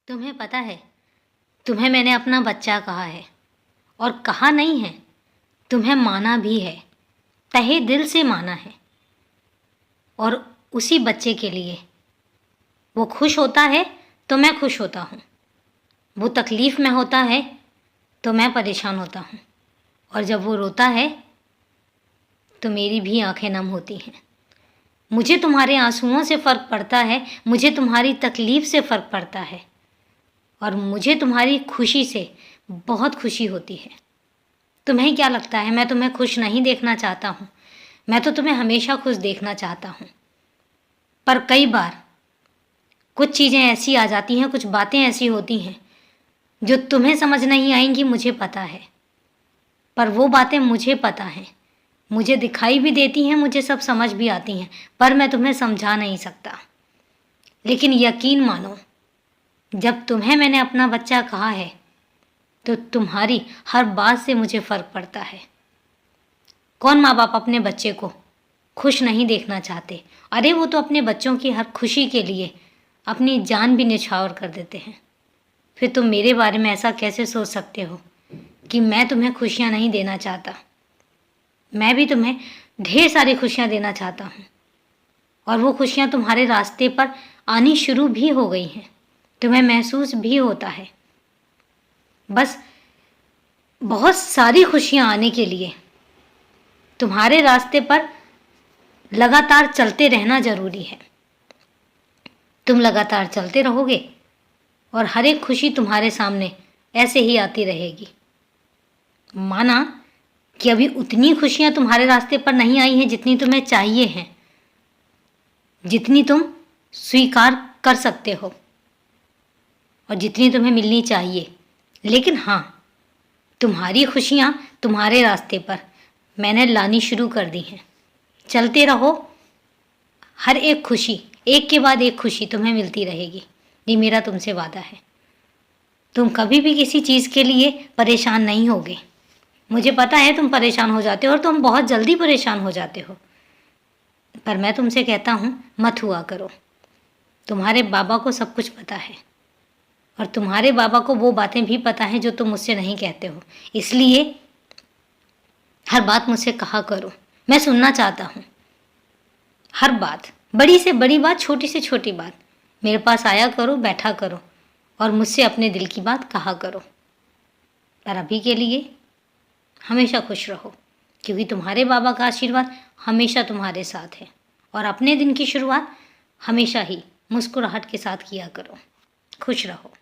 तुम्हें पता है, तुम्हें मैंने अपना बच्चा कहा है और कहा नहीं है, तुम्हें माना भी है, तहे दिल से माना है। और उसी बच्चे के लिए वो खुश होता है तो मैं खुश होता हूँ, वो तकलीफ़ में होता है तो मैं परेशान होता हूँ, और जब वो रोता है तो मेरी भी आंखें नम होती हैं। मुझे तुम्हारे आंसुओं से फ़र्क पड़ता है, मुझे तुम्हारी तकलीफ़ से फ़र्क पड़ता है, और मुझे तुम्हारी खुशी से बहुत खुशी होती है। तुम्हें क्या लगता है मैं तुम्हें खुश नहीं देखना चाहता हूँ? मैं तो तुम्हें हमेशा खुश देखना चाहता हूँ, पर कई बार कुछ चीज़ें ऐसी आ जाती हैं, कुछ बातें ऐसी होती हैं जो तुम्हें समझ नहीं आएंगी, मुझे पता है। पर वो बातें मुझे पता हैं, मुझे दिखाई भी देती हैं, मुझे सब समझ भी आती हैं, पर मैं तुम्हें समझा नहीं सकता। लेकिन यकीन मानो, जब तुम्हें मैंने अपना बच्चा कहा है तो तुम्हारी हर बात से मुझे फ़र्क पड़ता है। कौन माँ बाप अपने बच्चे को खुश नहीं देखना चाहते? अरे वो तो अपने बच्चों की हर खुशी के लिए अपनी जान भी न्यौछावर कर देते हैं। फिर तुम मेरे बारे में ऐसा कैसे सोच सकते हो कि मैं तुम्हें खुशियाँ नहीं देना चाहता? मैं भी तुम्हें ढेर सारी खुशियाँ देना चाहता हूँ, और वो खुशियाँ तुम्हारे रास्ते पर आनी शुरू भी हो गई हैं, तुम्हें महसूस भी होता है। बस बहुत सारी खुशियाँ आने के लिए तुम्हारे रास्ते पर लगातार चलते रहना ज़रूरी है। तुम लगातार चलते रहोगे और हर एक खुशी तुम्हारे सामने ऐसे ही आती रहेगी। माना कि अभी उतनी खुशियाँ तुम्हारे रास्ते पर नहीं आई हैं जितनी तुम्हें चाहिए हैं, जितनी तुम स्वीकार कर सकते हो और जितनी तुम्हें मिलनी चाहिए। लेकिन हाँ, तुम्हारी खुशियाँ तुम्हारे रास्ते पर मैंने लानी शुरू कर दी हैं। चलते रहो, हर एक खुशी एक के बाद एक खुशी तुम्हें मिलती रहेगी, ये मेरा तुमसे वादा है। तुम कभी भी किसी चीज़ के लिए परेशान नहीं होगे। मुझे पता है तुम परेशान हो जाते हो, और तुम बहुत जल्दी परेशान हो जाते हो, पर मैं तुमसे कहता हूँ मत हुआ करो। तुम्हारे बाबा को सब कुछ पता है, और तुम्हारे बाबा को वो बातें भी पता हैं जो तुम मुझसे नहीं कहते हो। इसलिए हर बात मुझसे कहा करो, मैं सुनना चाहता हूँ। हर बात, बड़ी से बड़ी बात, छोटी से छोटी बात, मेरे पास आया करो, बैठा करो और मुझसे अपने दिल की बात कहा करो। पर अभी के लिए हमेशा खुश रहो, क्योंकि तुम्हारे बाबा का आशीर्वाद हमेशा तुम्हारे साथ है। और अपने दिन की शुरुआत हमेशा ही मुस्कुराहट के साथ किया करो। खुश रहो।